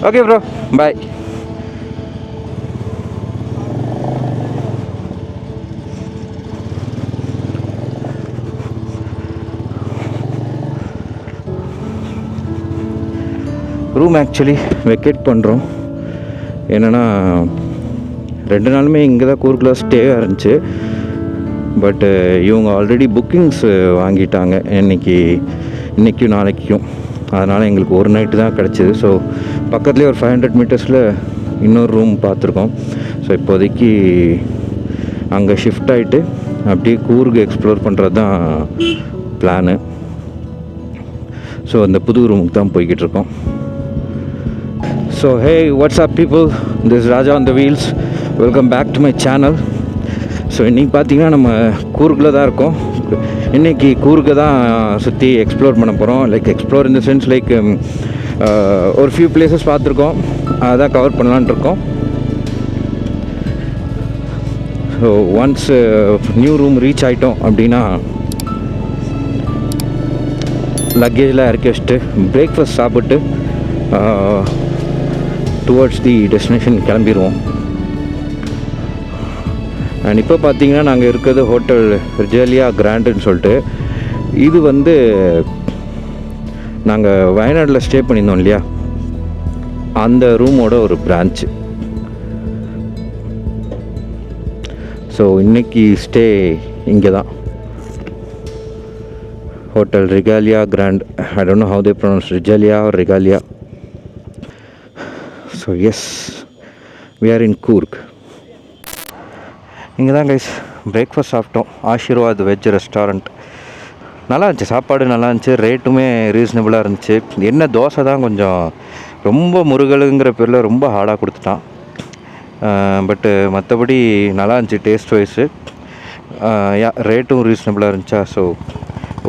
Okay bro, பாய். Room actually vacate பண்ணுறோம். என்னென்னா 2 நாளுமே இங்கே தான் கூர்க்கில் ஸ்டேவாக இருந்துச்சு. பட்டு இவங்க ஆல்ரெடி புக்கிங்ஸ் வாங்கிட்டாங்க இன்றைக்கும் நாளைக்கும். அதனால் எங்களுக்கு ஒரு நைட்டு தான் கிடச்சிது. ஸோ பக்கத்துலேயே ஒரு 500 மீட்டர்ஸில் இன்னொரு ரூம் பார்த்துருக்கோம். ஸோ இப்போதைக்கு அங்கே ஷிஃப்ட் ஆகிட்டு அப்படியே கூர்க் எக்ஸ்ப்ளோர் பண்ணுறது தான் பிளானு. ஸோ அந்த புது ரூமுக்கு தான் போய்கிட்டு இருக்கோம். So hey, what's up people, this Raja on the wheels. Welcome back to my channel. So இன்றைக்கி பார்த்தீங்கன்னா நம்ம கூர்க்கில் தான் இருக்கோம். இன்றைக்கி கூர்க்கை தான் சுற்றி எக்ஸ்ப்ளோர் பண்ண போகிறோம். Like explore in the sense like ஒரு ஃபியூ பிளேசஸ் பார்த்துருக்கோம், அதான் கவர் பண்ணலான் இருக்கோம். So once new room reach ஆகிட்டோம் அப்படின்னா லக்கேஜெலாம் இறக்கி வச்சுட்டு பிரேக்ஃபாஸ்ட் சாப்பிட்டு டுவர்ட்ஸ் தி டெஸ்டினேஷன் கிளம்பிடுவோம். அண்ட் இப்போ பார்த்தீங்கன்னா நாங்கள் இருக்கிறது ஹோட்டல் ரிஜாலியா கிராண்டுன்னு சொல்லிட்டு. இது வந்து நாங்கள் வயநாட்டில் ஸ்டே பண்ணியிருந்தோம் இல்லையா, அந்த ரூமோட ஒரு பிரான்ச்சு. ஸோ இன்றைக்கி ஸ்டே இங்கே தான், hotel Regalia grand. I don't know how they pronounce, Regalia or Regalia. So yes, we are in Coorg. இங்கே தான் கைஸ் பிரேக்ஃபாஸ்ட் சாப்பிட்டோம். Ashirvad veg restaurant. நல்லா இருந்துச்சு, சாப்பாடு நல்லா இருந்துச்சு, ரேட்டுமே ரீசனபிளாக இருந்துச்சு. என்ன தோசை தான் கொஞ்சம் ரொம்ப முருகலுங்கிற பேரில் ரொம்ப ஹார்டாக கொடுத்துட்டான். பட்டு மற்றபடி நல்லா இருந்துச்சு டேஸ்ட் வைஸு. ரேட்டும் ரீசனபிளாக இருந்துச்சா. ஸோ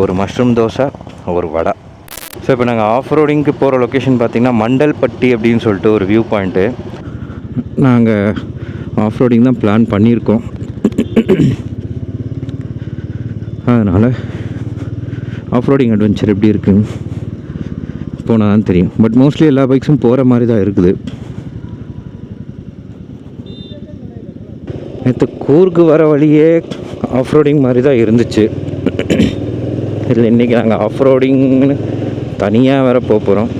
ஒரு மஷ்ரூம் தோசை, ஒரு வடை. ஸோ இப்போ நாங்கள் ஆஃப் ரோடிங்க்கு போகிற லொக்கேஷன் பார்த்திங்கன்னா மண்டல்பட்டி அப்படின்னு சொல்லிட்டு ஒரு வியூ பாயிண்ட்டு. நாங்கள் ஆஃப் ரோடிங் தான் பிளான் பண்ணியிருக்கோம். அதனால் ஆஃப் ரோடிங் அட்வென்ச்சர் எப்படி இருக்குன்னு போனால் தான் தெரியும். பட் மோஸ்ட்லி எல்லா பைக்ஸும் போகிற மாதிரி தான் இருக்குது. நேற்று கூர்க்கு வர வழியே ஆஃப் ரோடிங் மாதிரி தான் இருந்துச்சு. இதில் இன்றைக்கி நாங்கள் ஆஃப் ரோடிங்னு தனியாக வேறு போகிறோம்.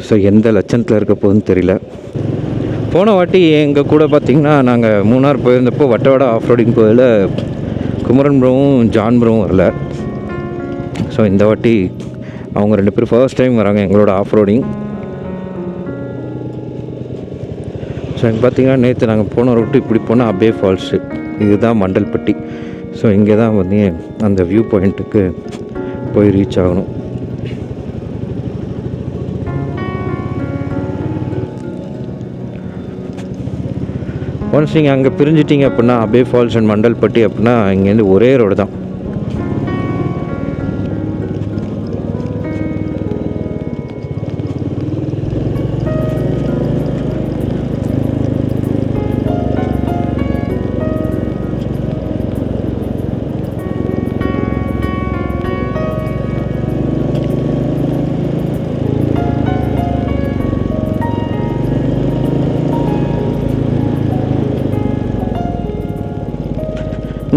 ஸோ எந்த லட்சணத்தில் இருக்க போகுதுன்னு தெரியல. போன வாட்டி எங்கள் கூட பார்த்திங்கன்னா நாங்கள் மூணார் போயிருந்தப்போ வட்டவடை ஆஃப் ரோடிங் போதில் குமரன் ப்ரோவும் ஜான் ப்ரோவும் வரல. ஸோ இந்த வாட்டி அவங்க 2 பேரும் ஃபர்ஸ்ட் டைம் வராங்க எங்களோட ஆஃப் ரோடிங். ஸோ இங்கே பார்த்திங்கன்னா நேற்று நாங்கள் போன ரூட்டு இப்படி போனால் அபே ஃபால்ஸு, இதுதான் மண்டல்பட்டி. ஸோ இங்கே தான் வந்து அந்த வியூ பாயிண்ட்டுக்கு போய் ரீச் ஆகணும். ஒன்ஸ் நீங்கள் அங்கே பிரிஞ்சிட்டிங்க அப்படின்னா அபே ஃபால்ஸ் அண்ட் மண்டல்பட்டி அப்படின்னா இங்கேருந்து ஒரே ரோடு தான்.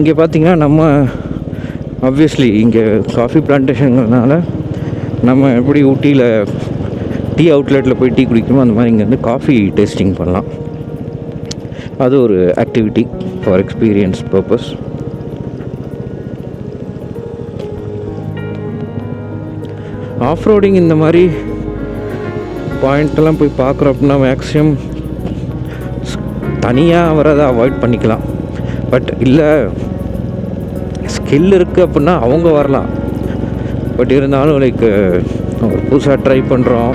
இங்கே பார்த்திங்கன்னா நம்ம ஆப்வியஸ்லி இங்கே காஃபி பிளான்டேஷனுங்கிறதுனால நம்ம எப்படி ஊட்டியில் டீ அவுட்லெட்டில் போய் டீ குடிக்கணுமோ அந்த மாதிரி இங்கே வந்து காஃபி டேஸ்டிங் பண்ணலாம். அது ஒரு activity for experience purpose. Of roading இந்த மாதிரி பாயிண்ட்டெல்லாம் போய் பார்க்குறோம் அப்படின்னா மேக்ஸிமம் தனியாக வரதை அவாய்ட் பண்ணிக்கலாம். பட் இல்லை ஸ்கில் இருக்குது அப்படின்னா அவங்க வரலாம். பட் இருந்தாலும் லைக் ஒரு புதுசாக ட்ரை பண்ணுறோம்,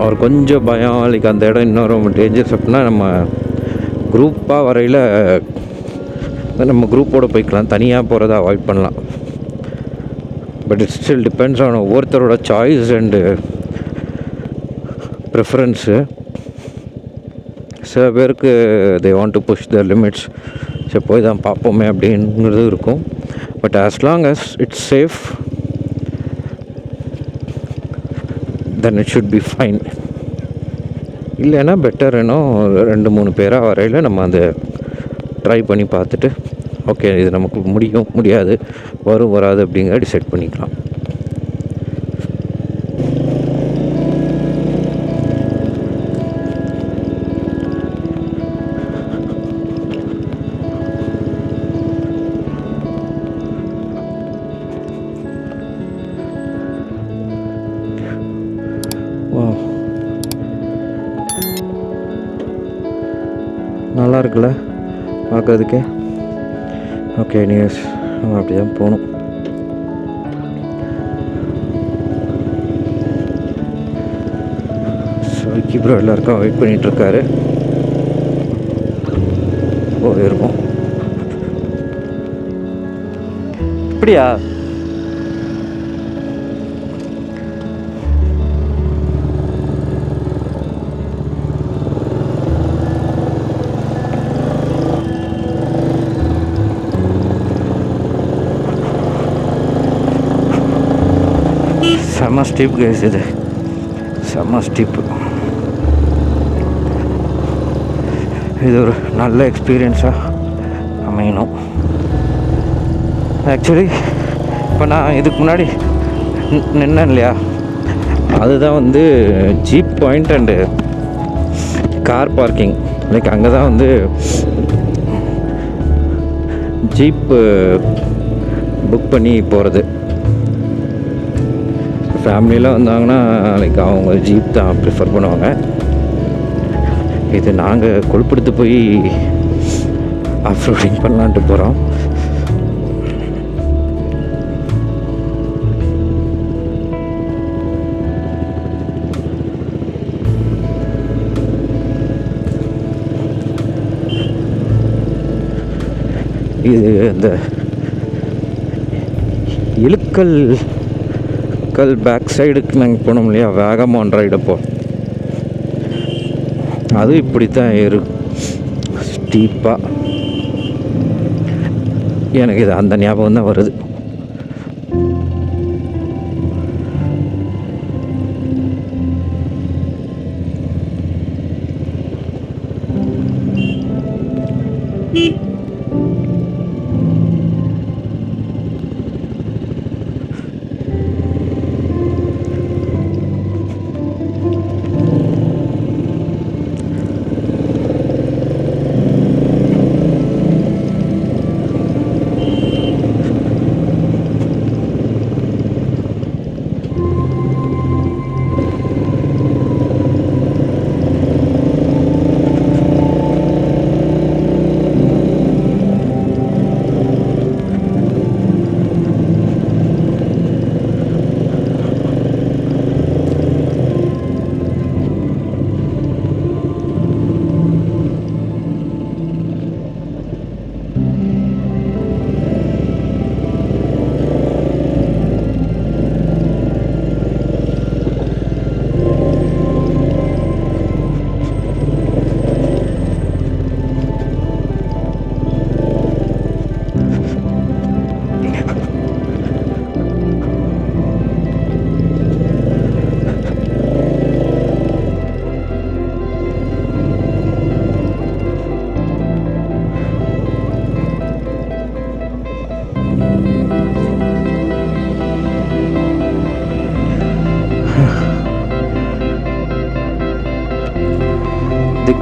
அவர் கொஞ்சம் பயம், லைக் அந்த இடம் இன்னும் ரொம்ப டேஞ்சர்ஸ் அப்படின்னா நம்ம குரூப்பாக வரையில் நம்ம குரூப்போடு போய்க்கலாம், தனியாக போகிறத அவாய்ட் பண்ணலாம். But it still depends on ஒவ்வொருத்தரோட சாய்ஸ் அண்டு ப்ரிஃபரன்ஸு. சில பேருக்கு they want to push the limits. சரி போய் தான் பார்ப்போமே அப்படிங்கிறது இருக்கும். But as long as it's safe then it should be fine. இல்லைன்னா பெட்டர் இன்னும் 2-3 பேராக வரையில் நம்ம அந்த ட்ரை பண்ணி பார்த்துட்டு ஓகே இது நமக்கு முடியாது வரும் வராது அப்படிங்கிற டிசைட் பண்ணிக்கலாம். நல்லா இருக்குல்ல பார்க்குறதுக்கே. ஓகே நியூஸ் நம்ம அப்படி தான் போகணும். ஸோ விக்கி ப்ரோ எல்லாருக்கும் வெயிட் பண்ணிகிட்ருக்காரு. போயிருக்கோம். இப்படியா செம்ம ஸ்டீப் கேஸ், இது செம்ம ஸ்டீப்பு. இது ஒரு நல்ல எக்ஸ்பீரியன்ஸாக அமையணும். ஆக்சுவலி இப்போ நான் இதுக்கு முன்னாடி நின்னேன் இல்லையா, அதுதான் வந்து jeep point and car parking. Like அங்கே தான் வந்து ஜீப்பு புக் பண்ணி போகிறது. ஃபேமிலியில் வந்தாங்கன்னா லைக் அவங்க ஜீப் தான் ப்ரிஃபர் பண்ணுவாங்க. இது நாங்கள் கொழுப்படுத்து போய் ஆஃப் ரோடிங் பண்ணலான்ட்டு போகிறோம். இது இந்த இழுக்கல் பேக் சைடுக்கு நாங்கள் போனோம் இல்லையா, வேகமான் ரைடப்போ அது இப்படி தான் ஸ்டீப்பாக. எனக்கு இது அந்த ஞாபகம் தான் வருது.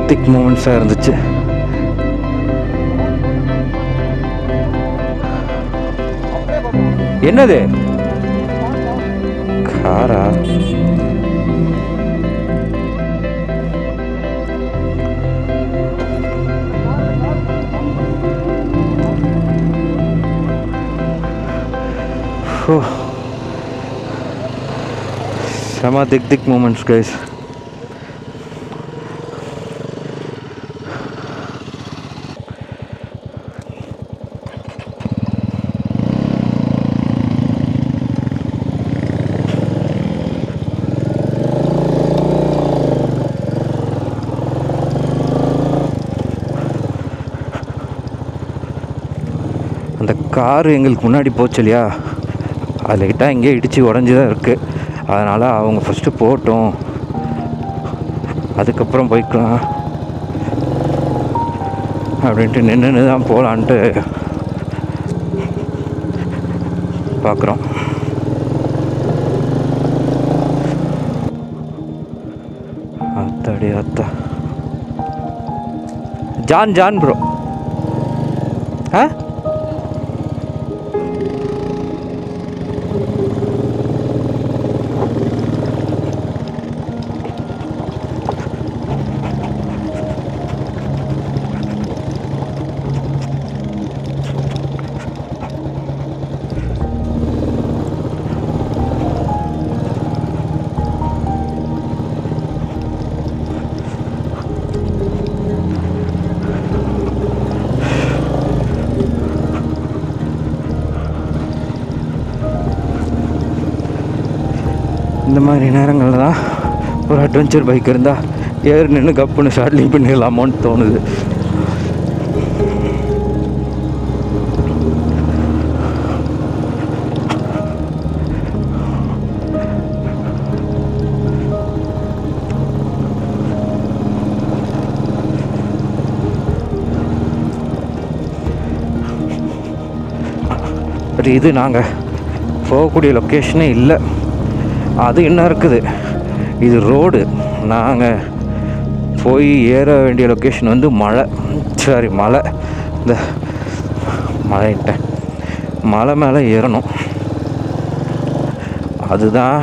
திக் மூமெண்ட்ஸாக இருந்துச்சு. என்னது காரா? செம திக் மூமெண்ட்ஸ் கைஸ். அந்த காரு எங்களுக்கு முன்னாடி போச்சு இல்லையா, அது லைட்டாக எங்கேயோ இடித்து உடஞ்சி தான் இருக்குது. அதனால் அவங்க ஃபஸ்ட்டு போட்டோம், அதுக்கப்புறம் போய்க்கலாம் அப்படின்ட்டு நின்று தான் போகலான்ட்டு பார்க்குறோம். அத்தாடி அத்தா ஜான் ப்ரோ. ஆ இந்த மாதிரி நேரங்களில் தான் ஒரு அட்வென்ச்சர் பைக் இருந்தால் ஏறி நின்று கப்புன்னு ஷார்ட்லிங் பண்ணிடலாமோன்னு தோணுது. பட் இது நாங்கள் போகக்கூடிய லொக்கேஷனே இல்லை, அது என்ன இருக்குது, இது ரோடு. நாங்கள் போய் ஏற வேண்டிய லொக்கேஷன் வந்து மலை இந்த மலை மேலே ஏறணும். அதுதான்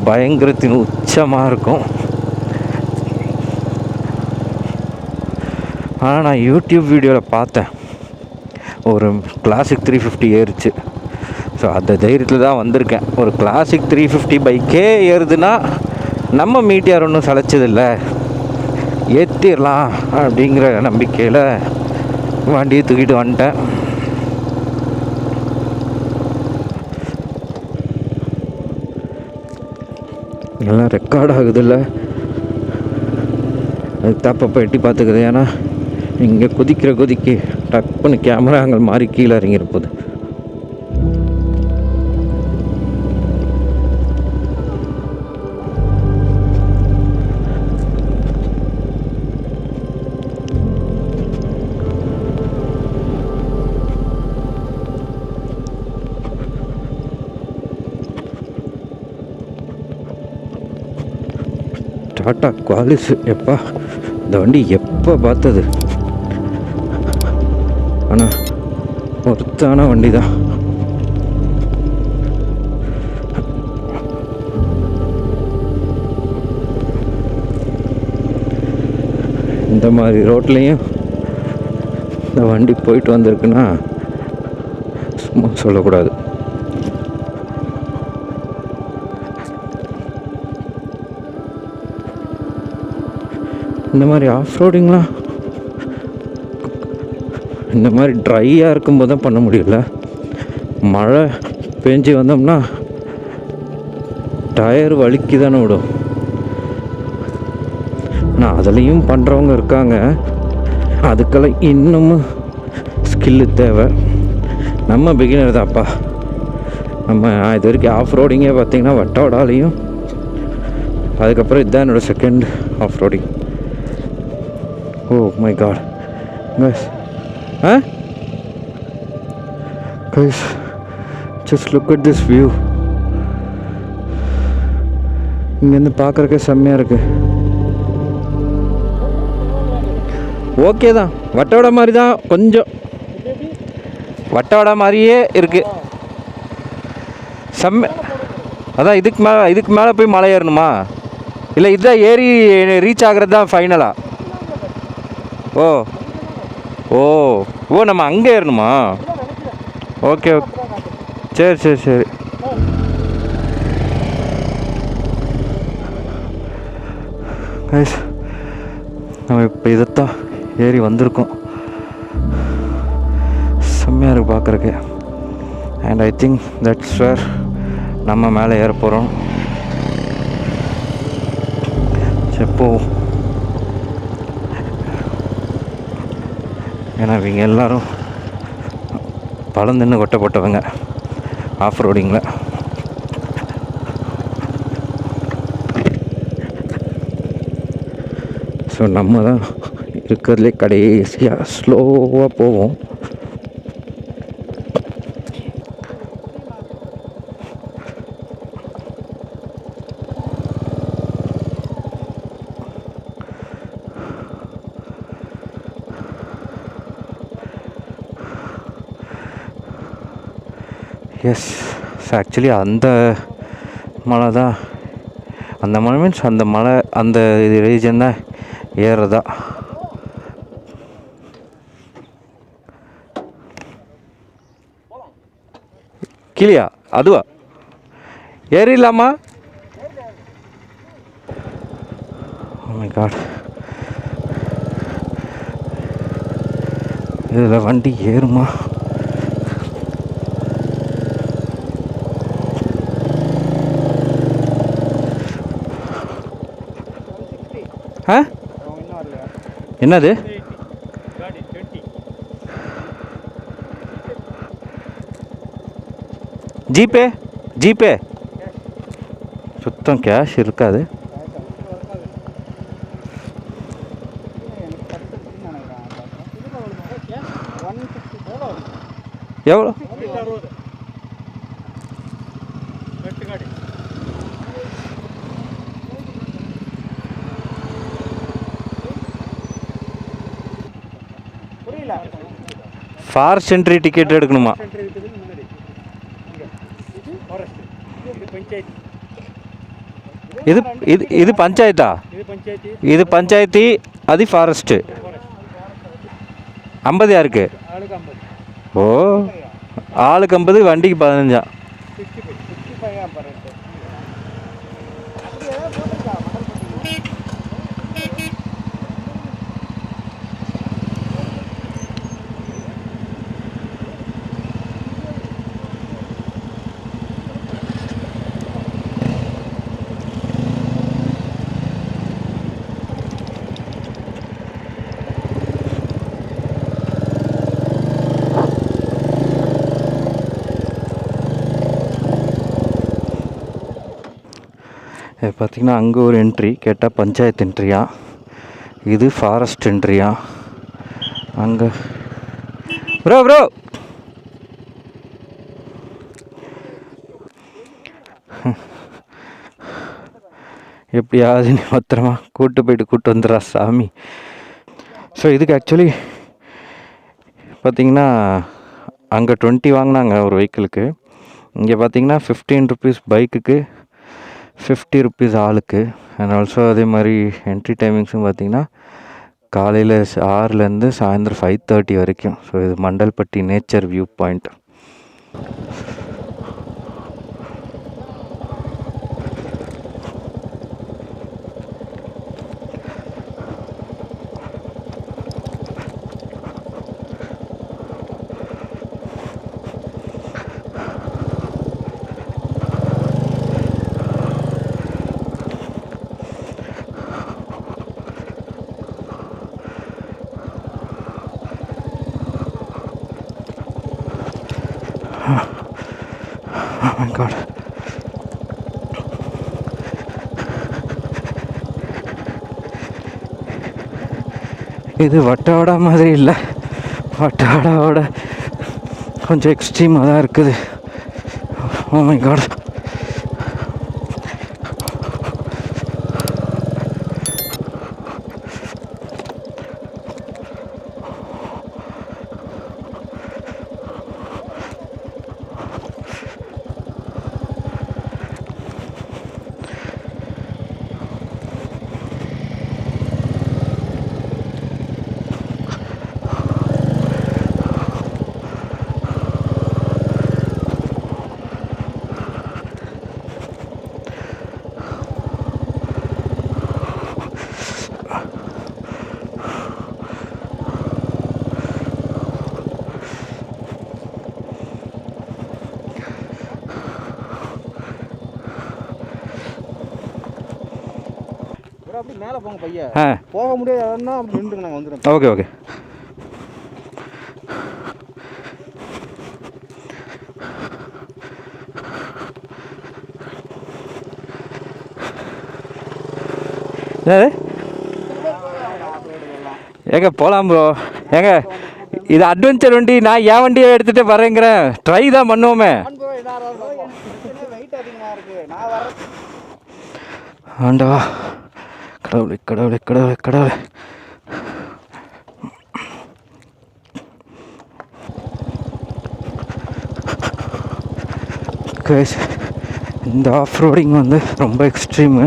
பயங்கரத்தின் உச்சமாக இருக்கும். ஆனால் நான் யூடியூப் வீடியோவில் பார்த்தேன், ஒரு கிளாசிக் 350 ஏறிச்சு. ஸோ அந்த தைரியத்தில் தான் வந்திருக்கேன். ஒரு கிளாசிக் 350 பைக்கே ஏறுதுன்னா நம்ம மீட்டியார் ஒன்றும் சளைச்சதில்லை, ஏற்றிடலாம் அப்படிங்கிற நம்பிக்கையில் வண்டியை தூக்கிட்டு வந்துட்டேன். எல்லாம் ரெக்கார்ட் ஆகுதில்ல, அது தப்பப்போ எட்டி பார்த்துக்குது. ஏன்னா இங்கே குதிக்கு டக்குன்னு கேமராங்கள் மாறி கீழே இறங்கியிருப்போது. டாட்டா குவாலிஸ், எப்பா இந்த வண்டி எப்போ பார்த்தது, ஆனால் ஒருத்தான வண்டி தான். இந்த மாதிரி ரோட்லேயும் இந்த வண்டி போயிட்டு வந்திருக்குன்னா சும்மா சொல்லக்கூடாது. இந்த மாதிரி ஆஃப் ரோடிங்லாம் இந்த மாதிரி ட்ரையாக இருக்கும்போது தான் பண்ண முடியல. மழை பெஞ்சு வந்தோம்னா டயர் வலிக்கு தானே விடும். ஆனால் அதுலேயும் பண்ணுறவங்க இருக்காங்க, அதுக்கெல்லாம் இன்னமும் ஸ்கில்லு தேவை. நம்ம பிகினர் தான்ப்பா. நம்ம இது வரைக்கும் ஆஃப் ரோடிங்கே பார்த்திங்கன்னா வட்டோடாலையும், அதுக்கப்புறம் இதுதான் என்னோடய second half roading. Oh my god, guys, just look at this view. இங்கேருந்து பார்க்குறக்கே செம்மையாக இருக்கு. ஓகே தான், வட்டோட மாதிரி தான், கொஞ்சம் வட்டோட மாதிரியே இருக்கு. அதான் இதுக்கு மேலே போய் மலை ஏறணுமா, இல்லை இதுதான் ஏறி ரீச் ஆகிறது தான் ஃபைனலா? ஓ ஓ ஓ நம்ம அங்கே ஏறணுமா? ஓகே ஓகே, சரி கைஸ், நம்ம இப்போ இதைத்தான் ஏறி வந்திருக்கோம். செம்மையாக இருக்குது பார்க்குறக்கு. And I think that's where நம்ம மேலே ஏற போகிறோம். செப்போ, ஏன்னா இவங்க எல்லோரும் பழம் தின்னு கொட்டப்பட்டவங்க ஆஃப் ரோடிங்கில். ஸோ நம்ம தான் இருக்கிறதுலே கடைசியாக ஸ்லோவாக போவோம். எஸ், ஆக்சுவலி அந்த மலை தான், அந்த மலை மீன்ஸ் அந்த மலை, அந்த இது ரீஜன் தான் ஏறுறதா. கீழியா? அதுவா? ஏறிடலாமா? Oh my God. இதில் வண்டி ஏறுமா? ஆ, என்னது? ஜிபே? ஜிபே சுத்தம் கேஷ் இருக்காது. எவ்வளோ? ஃபாரஸ்ட் என்ட்ரி டிக்கெட் எடுக்கணுமா? இது இது இது பஞ்சாயத்தா? இது பஞ்சாயத்து, அது ஃபாரஸ்ட்டு. 50 யாருக்கு? ஓ, ஆளுக்கு 50, வண்டிக்கு 15. பார்த்திங்கன்னா அங்கே ஒரு என்ட்ரி கேட்டால் பஞ்சாயத்து என்ட்ரியா, இது ஃபாரஸ்ட் என்ட்ரியா. அங்கே ப்ரோ ப்ரோ எப்படியாவது நீ பத்திரமா கூப்பிட்டு வந்துடுறா சாமி. ஸோ இதுக்கு ஆக்சுவலி பார்த்திங்கன்னா அங்கே 20 வாங்கினாங்க ஒரு வெஹிக்கிளுக்கு. இங்கே பார்த்திங்கன்னா 15 ருபீஸ் பைக்குக்கு, 50 ருபீஸ் ஆளுக்கு. அண்ட் ஆல்சோ அதே மாதிரி என்ட்ரி டைமிங்ஸும் பார்த்திங்கன்னா காலையில் 6லேருந்து சாயந்தரம் 5:30 வரைக்கும். ஸோ இது Mandalpatti nature view point. Oh my God. இது வட்டவாடா மாதிரி இல்லை, வட்டவாடாவோட கொஞ்சம் எக்ஸ்ட்ரீமாக தான் இருக்குது. Oh my God. அப்படி மேலே போங்க பையன். போக முடியாதுன்னா அப்படி நின்றுங்க, நாங்கள் வந்துடுறோம். Okay okay. என்னது ஏங்க போகலாம் ப்ரோ. ஏங்க இது அட்வென்ச்சர் வண்டி, நான் என் வண்டியை எடுத்துகிட்டு வரேங்கிறேன். ட்ரை தான் பண்ணுவோமே. வெயிட் அதிகமாக இருக்கு. நான் வர ஆண்டவா, கடவுளே கடவுளே கடவுளே கடவுளே. கைஸ், இந்த ஆஃப் ரோடிங் வந்து ரொம்ப எக்ஸ்ட்ரீமு.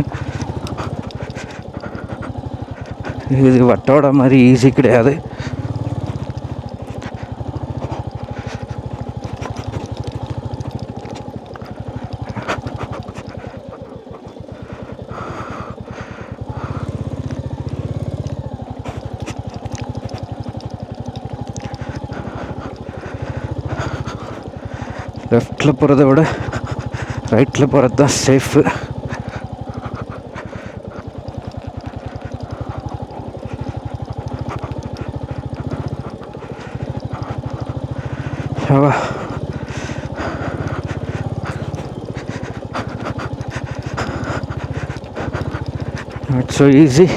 இது வட்டோட மாதிரி ஈஸி கிடையாது. லெஃப்டில் போகிறத விட ரைட்டில் போகிறது தான் சேஃபு. Not so easy.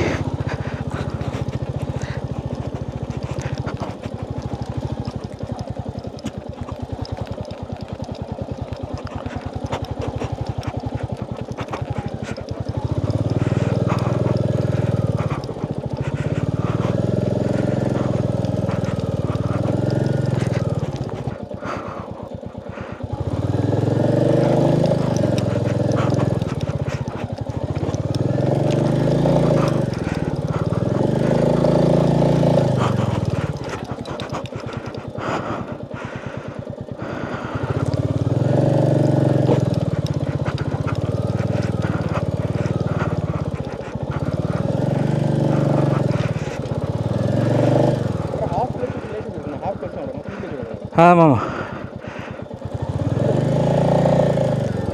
ஆமாம்.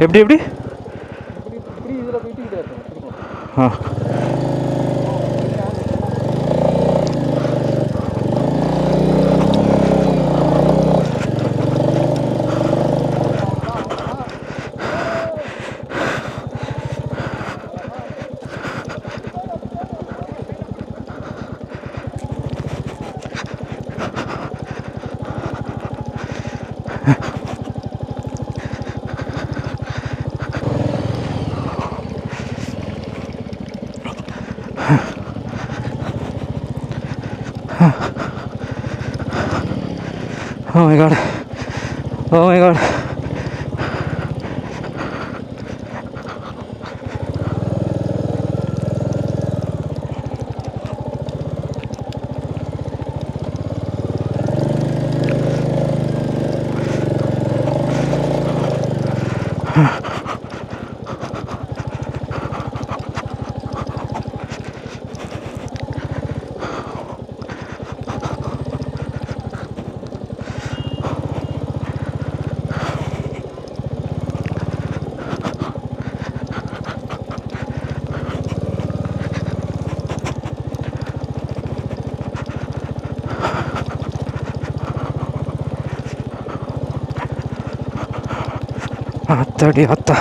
எப்படி எப்படி இதில் போயிட்டு ஆ Oh my god. Oh my god. ஆத்தாடி ஆத்தா.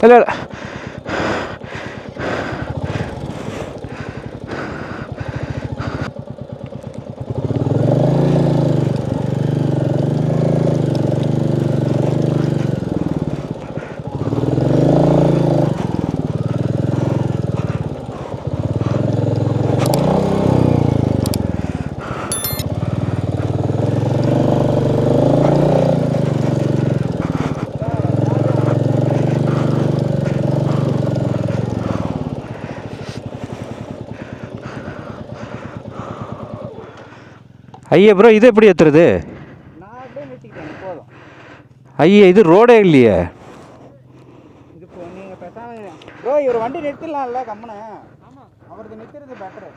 இல்லை இல்லை ஐயா ப்ரோ இது எப்படி ஏற்றுறது? நான் அப்படியே நிறுத்திக்கிட்டேன் போதும். ஐயா இது ரோடே இல்லையே. இது இப்போ நீங்கள் பேசாமல் ப்ரோ இவர் வண்டி நிறுத்திடலாம்ல கம்மனை. ஆமாம் அவருக்கு நிறுத்துறது பெட்டரு.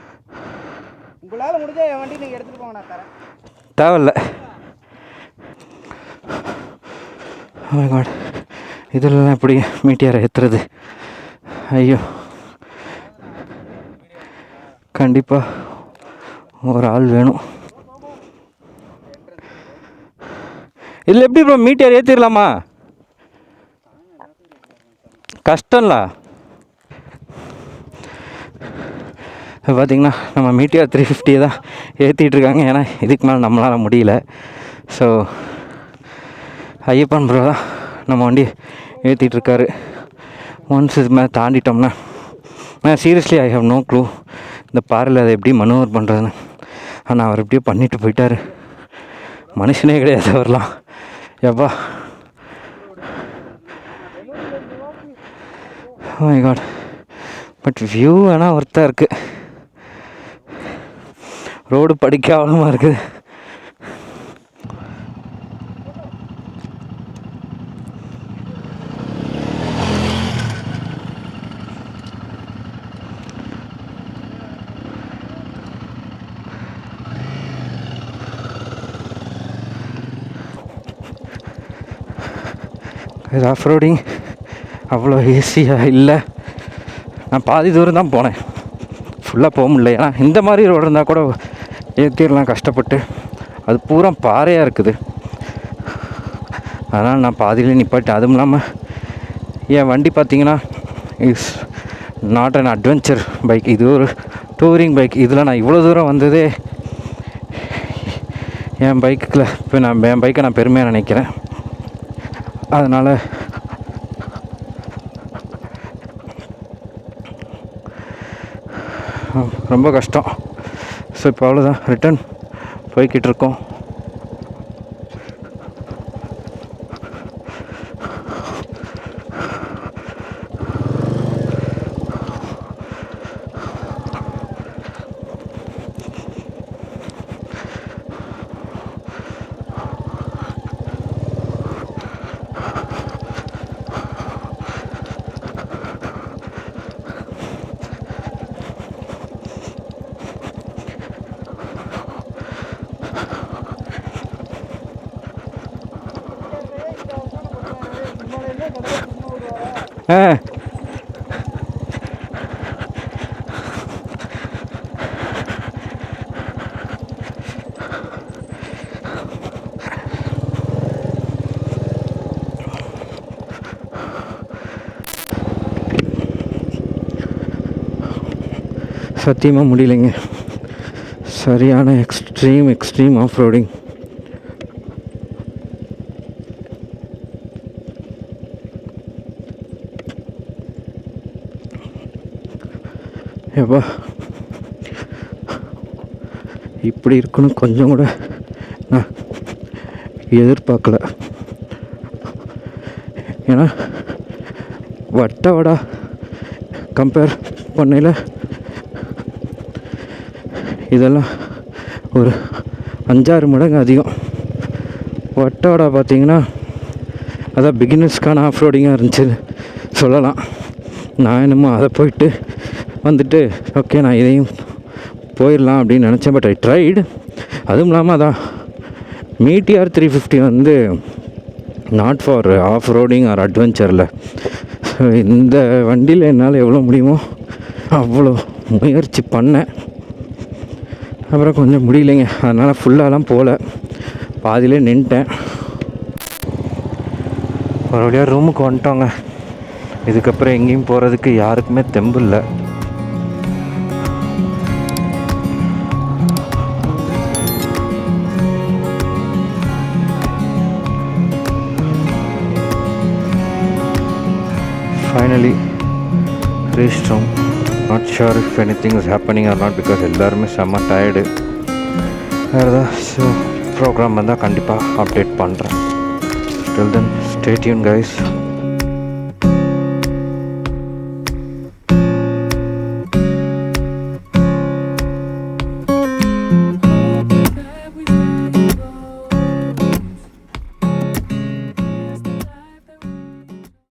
உங்களால் முடிஞ்ச என் வண்டி நீங்கள் எடுத்துகிட்டு போங்க, நான் தரேன். தேவையில்ல. ஓ காட், இதெல்லாம் எப்படி மீட்டியாரை ஏற்றுறது? ஐயோ கண்டிப்பாக ஒரு ஆள் வேணும். இதில் எப்படி ப்ரோ மீட்டியார் ஏற்றிடலாமா? கஷ்டம்ல. பார்த்திங்கன்னா நம்ம மீட்டியார் 350 தான் ஏற்றிட்டுருக்காங்க. ஏன்னா இதுக்கு மேலே நம்மளால் முடியல. ஸோ ஐயப்பன் ப்ரோ தான் நம்ம வண்டி ஏற்றிட்டுருக்காரு. ஒன்ஸ் இது மேலே தாண்டிட்டோம்னா seriously I have no clue இந்த பாறையில் அதை எப்படி மனோவர் பண்ணுறதுன்னு. ஆனால் அவர் எப்படியோ பண்ணிட்டு போயிட்டார். மனுஷனே கிடையாது அவர்லாம். எப்பா oh my God. But view ஆனால் ஒர்த்தாக இருக்குது. ரோடு படிக்காமலமாக இருக்குது. இது ஆஃப் ரோடிங் அவ்வளோ ஈஸியாக இல்லை. நான் பாதி தூரம் தான் போனேன், ஃபுல்லாக போக முடியல. ஏன்னா இந்த மாதிரி ரோடு இருந்தால் கூட ஏற்றிடலாம் கஷ்டப்பட்டு. அது பூரா பாறையாக இருக்குது. அதனால் நான் பாதியிலே நிப்பாட்டேன். அதுவும் இல்லாமல் என் வண்டி பார்த்திங்கன்னா is not an adventure bike. இது ஒரு டூரிங் பைக். இதில் நான் இவ்வளோ தூரம் வந்ததே என் பைக்கில். இப்போ என் பைக்கை நான் பெருமையாக நினைக்கிறேன். அதனால் ரொம்ப கஷ்டம். ஸோ இப்போ அவ்வளோதான், ரிட்டன் போய்கிட்டு இருக்கோம். சத்தியமாக முடியலைங்க. சரியான எக்ஸ்ட்ரீம் ஆஃப் ரோடிங். எப்பா இப்படி இருக்குன்னு கொஞ்சம் கூட நான் எதிர்பார்க்கல. ஏன்னா வடா கம்பேர் பண்ணையில் இதெல்லாம் ஒரு 5-6 மடங்கு அதிகம். வடா பார்த்திங்கன்னா அதான் பிகினர்ஸ்க்கான ஆஃப் ரோடிங்காக இருந்துச்சு சொல்லலாம். நான் என்னமோ அதை போயிட்டு வந்துட்டு ஓகே நான் இதையும் போயிடலாம் அப்படின்னு நினச்சேன். But I tried. அதுவும் இல்லாமல் அதான் மீட்டியார் 350 வந்து not for off roading or அட்வென்ச்சரில். ஸோ இந்த வண்டியில் என்னால் எவ்வளோ முடியுமோ அவ்வளோ முயற்சி பண்ணேன். அப்புறம் கொஞ்சம் முடியலைங்க, அதனால் ஃபுல்லாலாம் போகல, பாதியிலே நின்ட்டேன். ஒரு வழியாக ரூமுக்கு வந்துட்டோங்க. இதுக்கப்புறம் எங்கேயும் போகிறதுக்கு யாருக்குமே தெம்பு இல்லை. Finally reached home. Not sure if anything is happening or not because எல்லாருமே செம்ம டயர்டு. வேறு ஏதாவது ப்ரோக்ராம் வந்தால் கண்டிப்பாக அப்டேட் பண்ணுறேன். Till then, stay tuned guys.